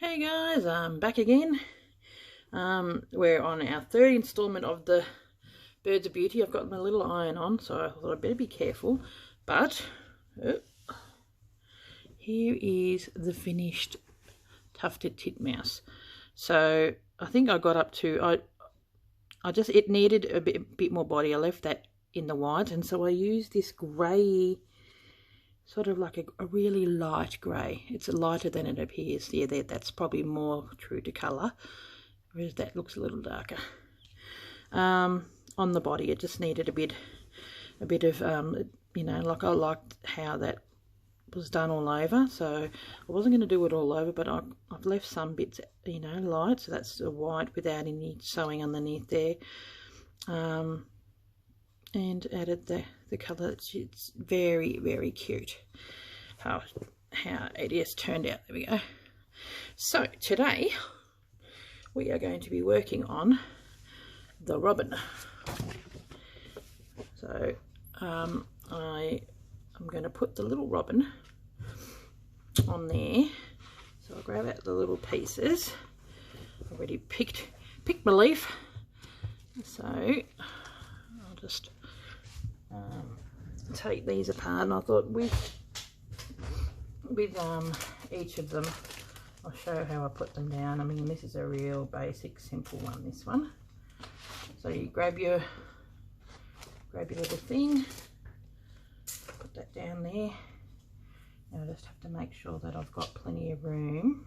Hey guys, I'm back again. We're on our third installment of the Birds of Beauty. I've got my little iron on, so I thought I'd better be careful. But here is the finished tufted titmouse. So I think I got up to it needed a bit more body. I left that in the white, and so I used this grey, sort of like a really light grey. It's lighter than it appears. Yeah, that's probably more true to colour, whereas that looks a little darker. On the body, it just needed a bit of, like I liked how that was done all over. So I wasn't going to do it all over, but I've left some bits, light. So that's the white without any sewing underneath there. And added the colour. It's very, very cute how it has turned out. There we go. So today we are going to be working on the robin. So I'm going to put the little robin on there. So I'll grab out the little pieces. I've already picked my leaf. So I'll just take these apart, and I thought with each of them I'll show how I put them down. I mean, this is a real basic simple one, this one. So you grab your little thing, put that down there. Now I just have to make sure that I've got plenty of room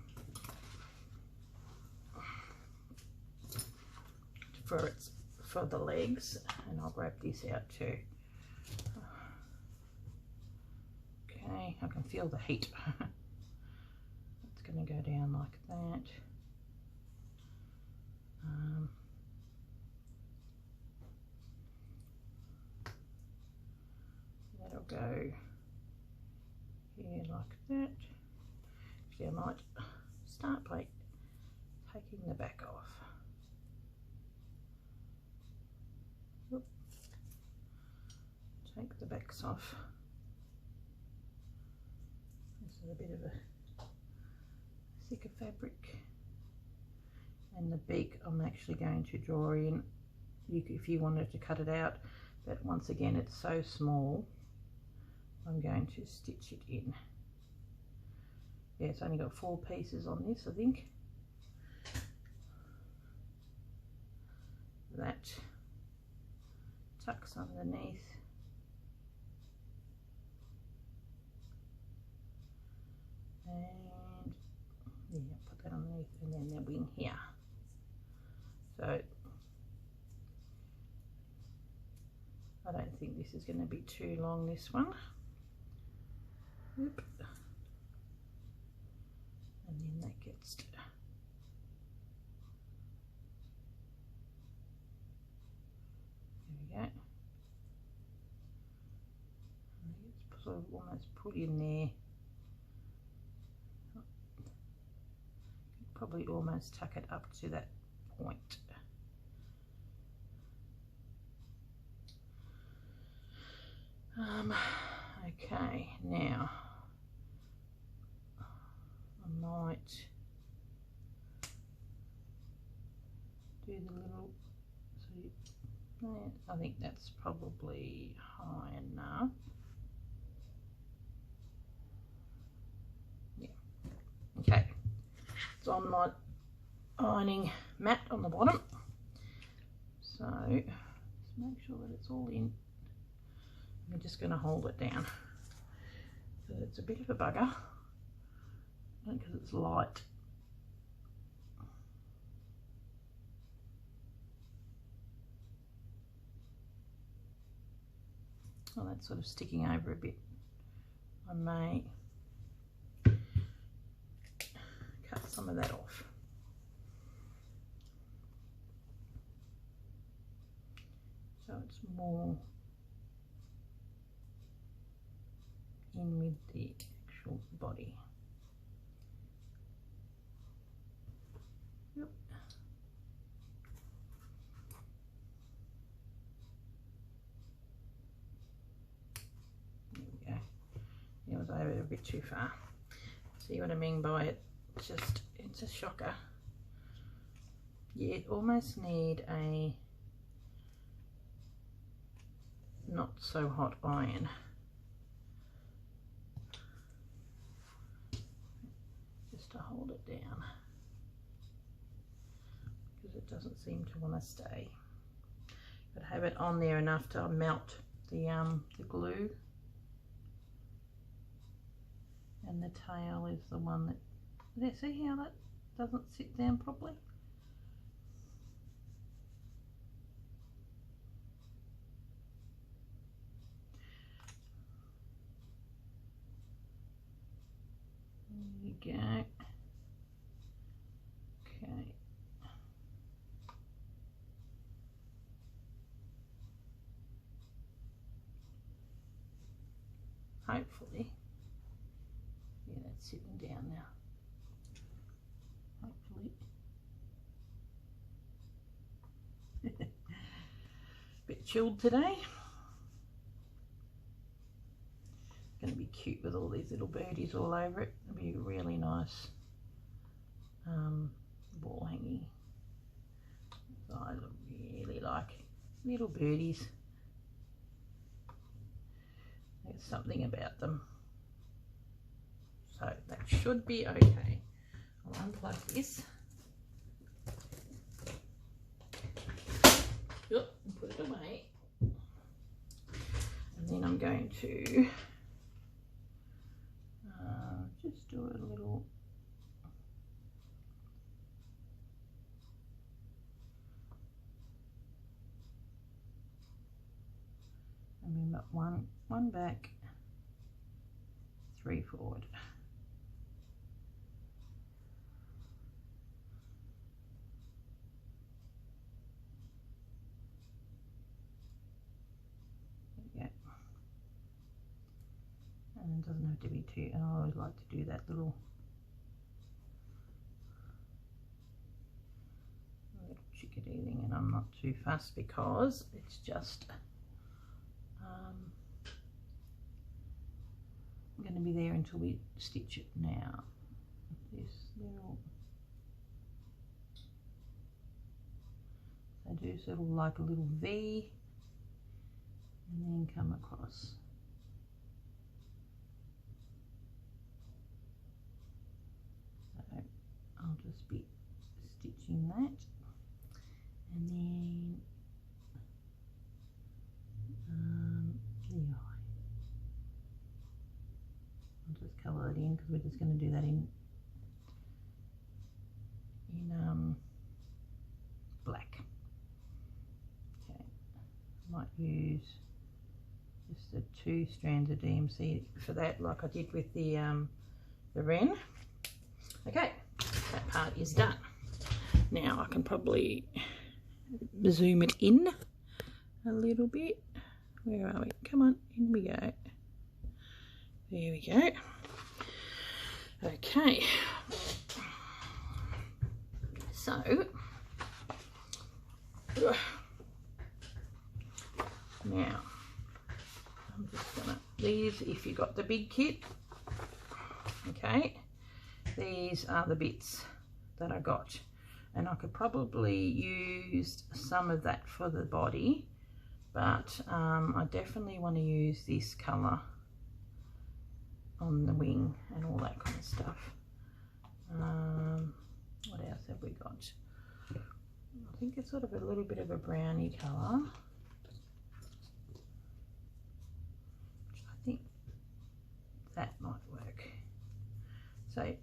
for the legs, and I'll grab this out too. Okay, I can feel the heat. It's going to go down like that. That'll go here like that. Actually, I might start by taking the back off. Oop. Take the backs off. This is a bit of a thicker fabric, and the beak I'm actually going to draw in. If you wanted to cut it out, but once again it's so small, I'm going to stitch it in. Yeah, it's only got 4 pieces on this, I think. That tucks underneath. And yeah, put that underneath, and then the wing here. So I don't think this is going to be too long, this one. Oop. And then that gets there we go. It's sort of almost put in there. Probably almost tuck it up to that point. Okay, now I might do the little, I think that's probably high enough. Yeah, okay. It's on my ironing mat on the bottom, so just make sure that it's all in. I'm just going to hold it down because it's a bit of a bugger, because it's light. Oh, that's sort of sticking over a bit. I may cut some of that off. So it's more in with the actual body. Yep. There we go. It was over a bit too far. See what I mean by it it's a shocker. You almost need a not so hot iron. Just to hold it down, because it doesn't seem to want to stay. But have it on there enough to melt the glue. And the tail is the one that, see how that doesn't sit down properly? There you go. Okay. Hopefully. Yeah, that's sitting down now. Hopefully. Bit chilled today. Going to be cute with all these little birdies all over it. It'll be really nice wall hanging. So I really like little birdies. There's something about them. So that should be okay. I'll unplug this. Yep, and put it away. And then I'm going to just do a little remember one back, 3 forward. There we go. And it doesn't have to be too, I always like to do that little chickadee thing, and I'm not too fussed because it's just I'm going to be there until we stitch it now. This little, I do sort of like a little V and then come across. So I'll just be stitching that, and then the eye. I'll just colour it in because we're just going to do that in black. Okay, I might use just the 2 strands of DMC for that, like I did with the wren. Okay, that part is done. Now I can probably zoom it in a little bit. Where are we? Come on, in we go. There we go. Okay. So, now I'm just gonna, these, if you got the big kit, okay, these are the bits that I got, and I could probably use some of that for the body, but I definitely want to use this colour on the wing and all that kind of stuff. What else have we got? I think it's sort of a little bit of a browny colour. I think that might work. So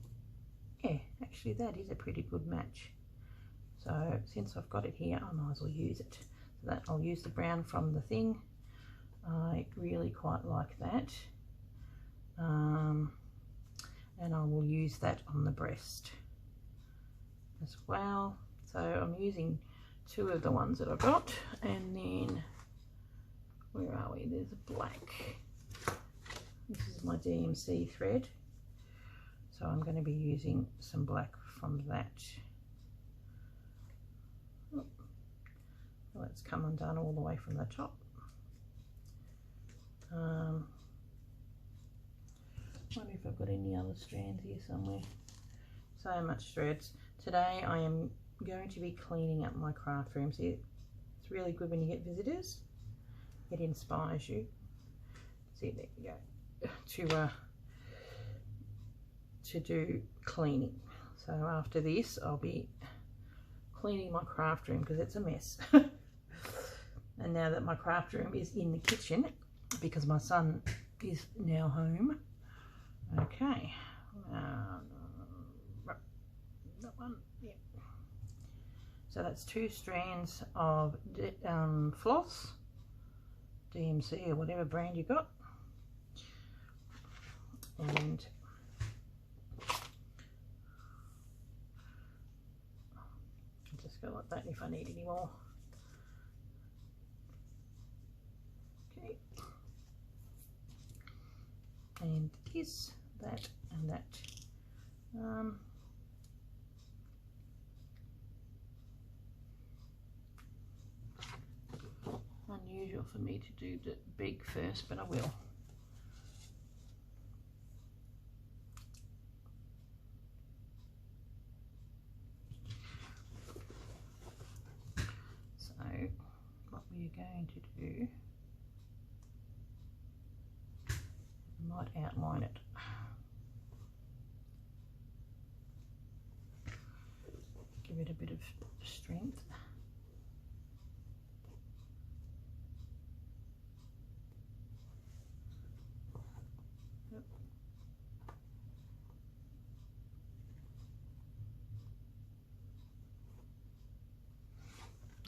yeah, actually that is a pretty good match. So since I've got it here, I might as well use it. So that I'll use the brown from the thing. I really quite like that. And I will use that on the breast as well. So I'm using 2 of the ones that I got, and then where are we? There's a black. This is my DMC thread, so I'm going to be using some black from that. Oh, well, it's come undone all the way from the top. I wonder if I've got any other strands here somewhere. So much threads. Today I am going to be cleaning up my craft room. See, it's really good when you get visitors. It inspires you. See, there you go. To do cleaning. So after this I'll be cleaning my craft room because it's a mess. And now that my craft room is in the kitchen because my son is now home. Okay. That one, yeah. So that's 2 strands of floss, DMC or whatever brand you got, and I'll just go like that if I need any more. Okay, and this, that, and that. Unusual for me to do the big first, but I will. So what we're going to do, I might outline it. Give it a bit of strength.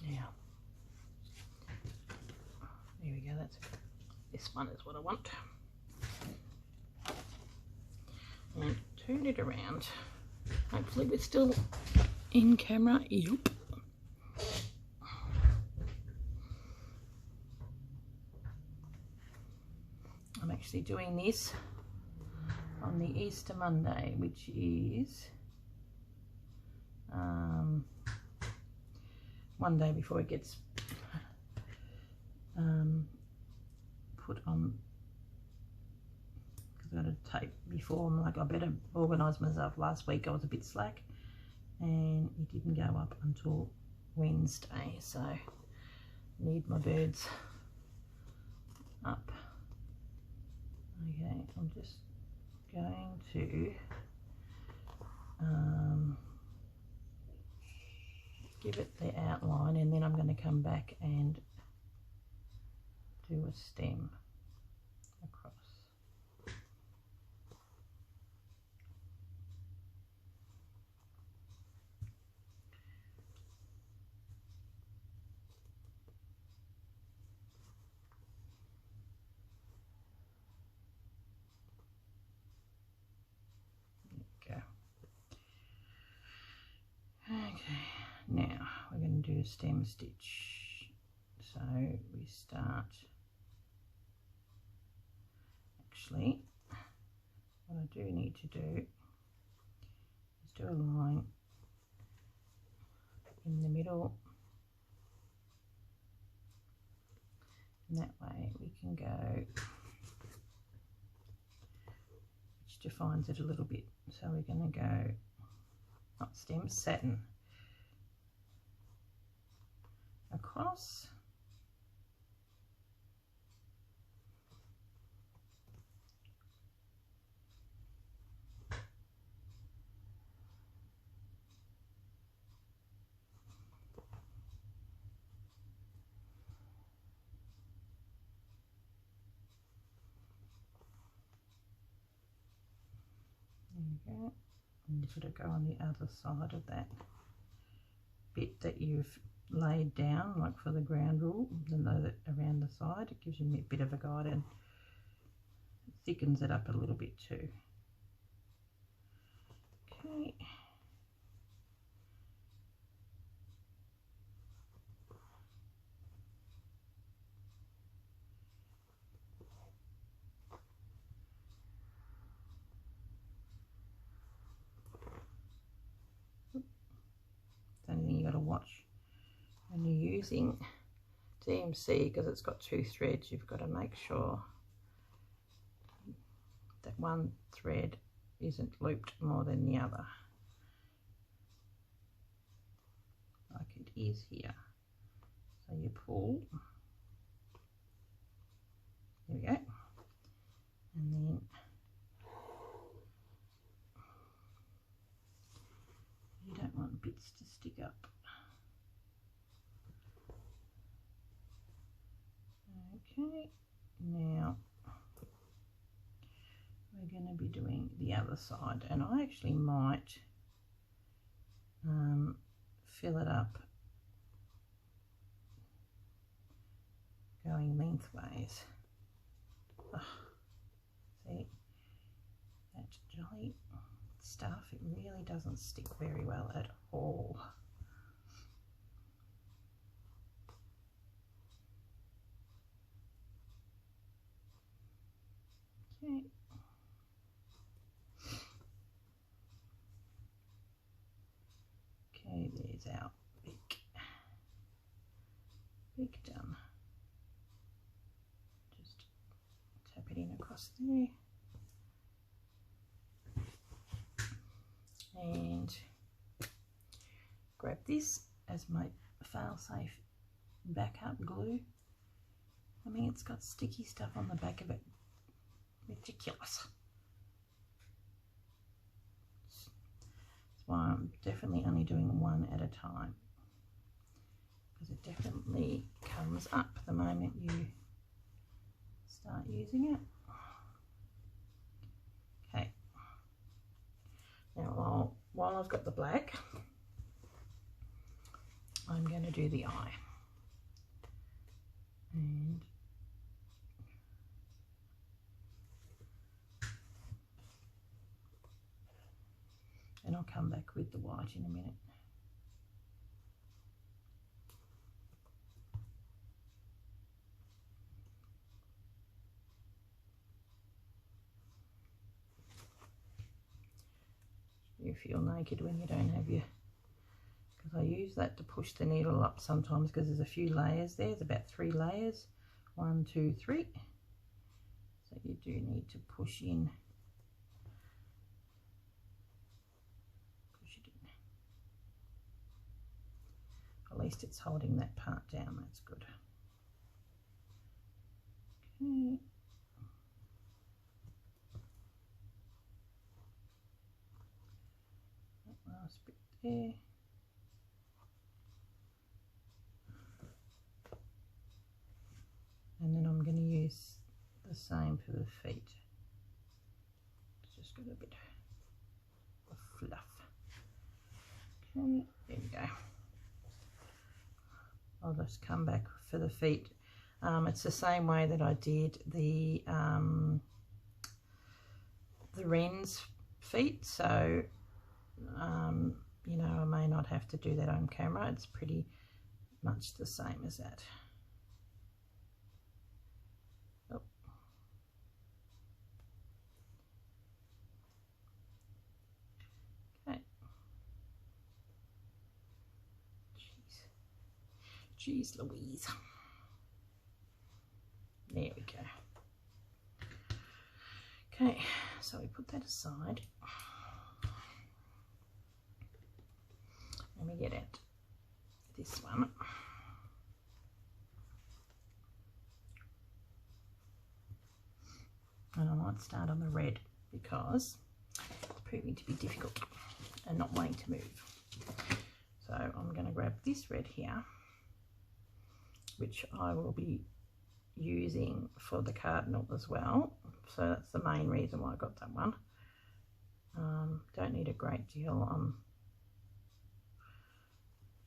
Now, there we go, this one is what I want. And turn it around. Hopefully we're still in camera. Yup. I'm actually doing this on the Easter Monday, which is one day before it gets put on, because I got to tape before. I'm like, I better organise myself. Last week I was a bit slack and it didn't go up until Wednesday, so I need my birds up. Okay, I'm just going to give it the outline, and then I'm going to come back and do a stem across. There we go. Okay, now we're going to do a stem stitch. So we start, actually what I do need to do is do a line in the middle, and that way we can go, which defines it a little bit. So we're going to go, not stem, satin, across, there you go, and you sort of go on the other side of that bit that you've laid down, like for the ground rule, then that around the side, it gives you a bit of a guide and it thickens it up a little bit too. Okay. Anything you got to watch when you're using DMC, because it's got 2 threads. You've got to make sure that one thread isn't looped more than the other. is here. So you pull, there we go, and then you don't want bits to stick up. Okay, now we're going to be doing the other side, and I actually might fill it up going lengthways. Oh, see, that jolly stuff, it really doesn't stick very well at all. Okay. Okay, there's our beak done. Just tap it in across there. And grab this as my fail-safe backup glue. I mean, it's got sticky stuff on the back of it. Ridiculous. That's why I'm definitely only doing one at a time, because it definitely comes up the moment you start using it. Okay. Now, while I've got the black, I'm going to do the eye. And I'll come back with the white in a minute. You feel naked when you don't have your, because I use that to push the needle up sometimes, because there's a few layers there. There's about 3 layers, 1, 2, 3. So you do need to push in. Push it in. At least it's holding that part down. That's good. Okay. That last bit there. And then I'm going to use the same for the feet. It's just got a bit of fluff. Okay, there we go. I'll just come back for the feet. It's the same way that I did the wren's feet, so you know, I may not have to do that on camera. It's pretty much the same as that. Oh. Okay. Jeez Louise. There we go. Okay, so we put that aside. Let me get out this one. And I might start on the red because it's proving to be difficult and not wanting to move. So I'm going to grab this red here, which I will be using for the cardinal as well. So that's the main reason why I got that one. Don't need a great deal on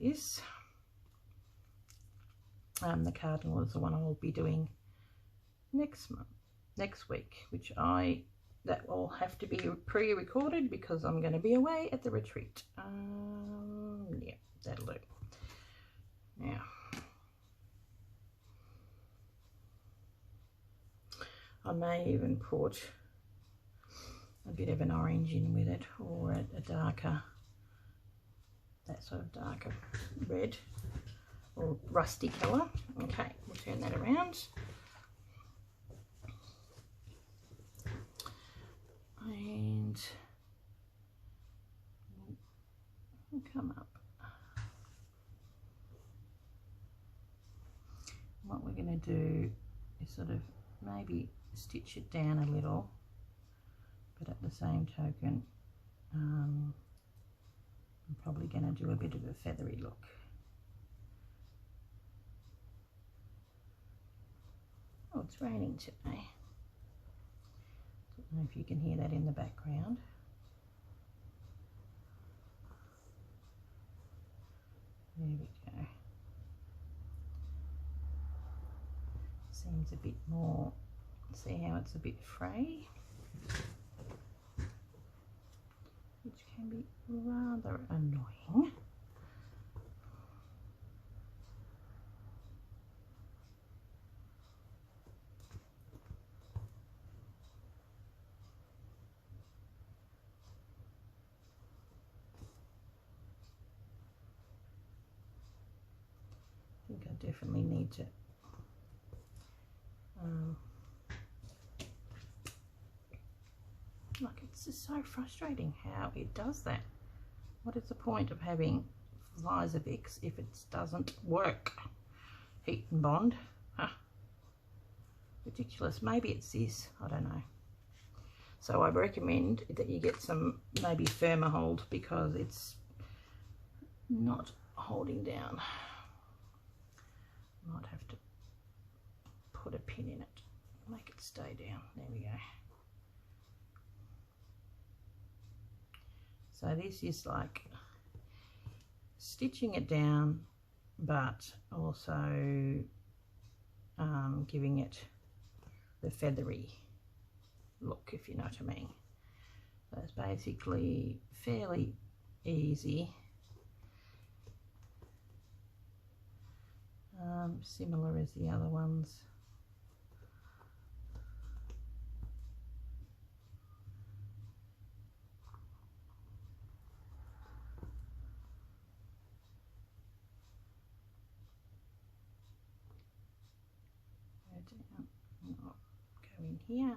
this. The cardinal is the one I will be doing next week, which that will have to be pre-recorded because I'm going to be away at the retreat. Yeah, that'll do. Now, I may even put a bit of an orange in with it, or a darker, that sort of darker red or rusty colour. Okay, we'll turn that around. And we'll come up. what we're going to do is sort of maybe stitch it down a little, but at the same token I'm probably going to do a bit of a feathery look. Oh, it's raining today. Don't know if you can hear that in the background. There we go. Seems a bit more, see how it's a bit fray, which can be rather annoying. I think I definitely need to like, it's just so frustrating how it does that. What is the point of having Lysavix if it doesn't work? Heat and bond, huh? Ridiculous. Maybe it's this, I don't know. So I recommend that you get some maybe firmer hold, because it's not holding down. Might have to put a pin in it, make it stay down. There we go. So this is like stitching it down, but also giving it the feathery look, if you know what I mean. So it's basically fairly easy, similar as the other ones. Down, and I'll go in here.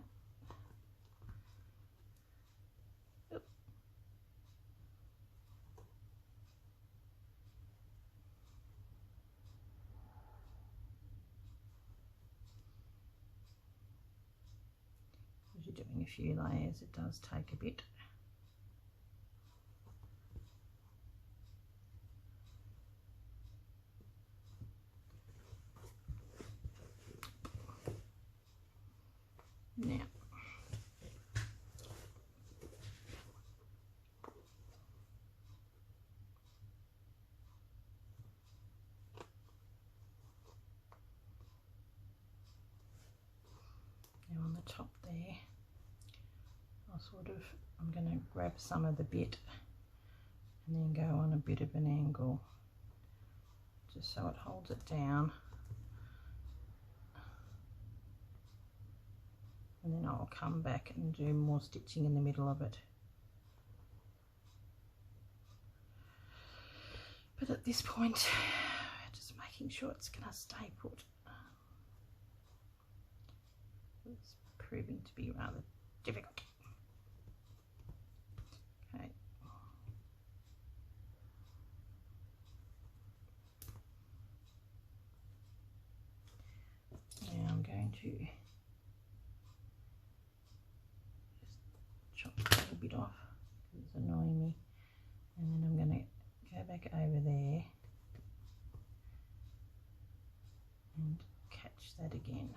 Oop. As you're doing a few layers, it does take a bit. Now, on the top there, I'm going to grab some of the bit and then go on a bit of an angle, just so it holds it down. And then I'll come back and do more stitching in the middle of it. But at this point, just making sure it's going to stay put. It's proving to be rather difficult. Okay. Now I'm going to chop a little bit off because it's annoying me, and then I'm going to go back over there and catch that again.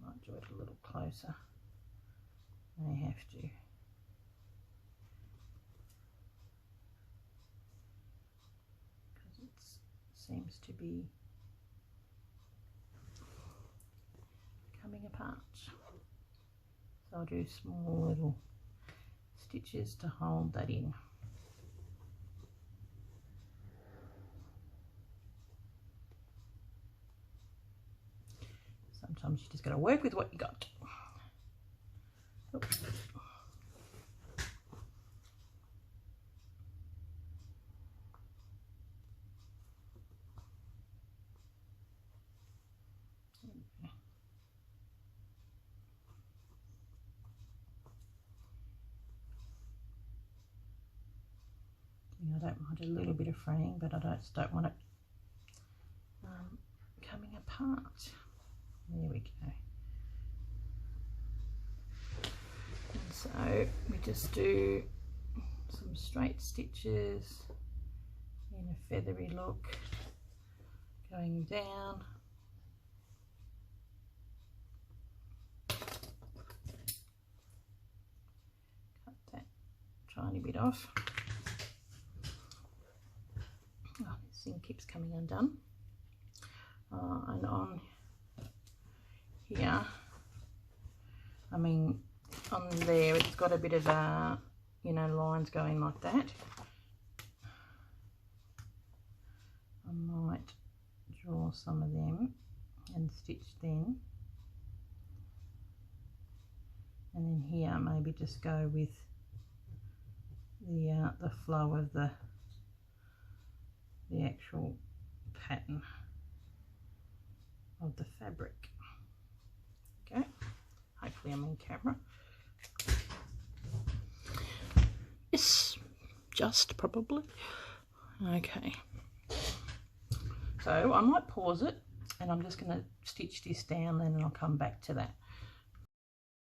Might do it a little closer. I have to. Because it seems to be coming apart. So I'll do small little stitches to hold that in. Sometimes you just got to work with what you got. Oops. don't mind a little bit of fraying, but I just don't want it coming apart. There we go. And so we just do some straight stitches in a feathery look, going down. Cut that tiny bit off. Oh, this thing keeps coming undone. And on here, I mean, on there, it's got a bit of you know, lines going like that. I might draw some of them and stitch them, and then here maybe just go with the flow of the actual pattern of the fabric. Okay, hopefully I'm in camera. Yes, just probably. Okay, so I might pause it and I'm just going to stitch this down then, and I'll come back to that.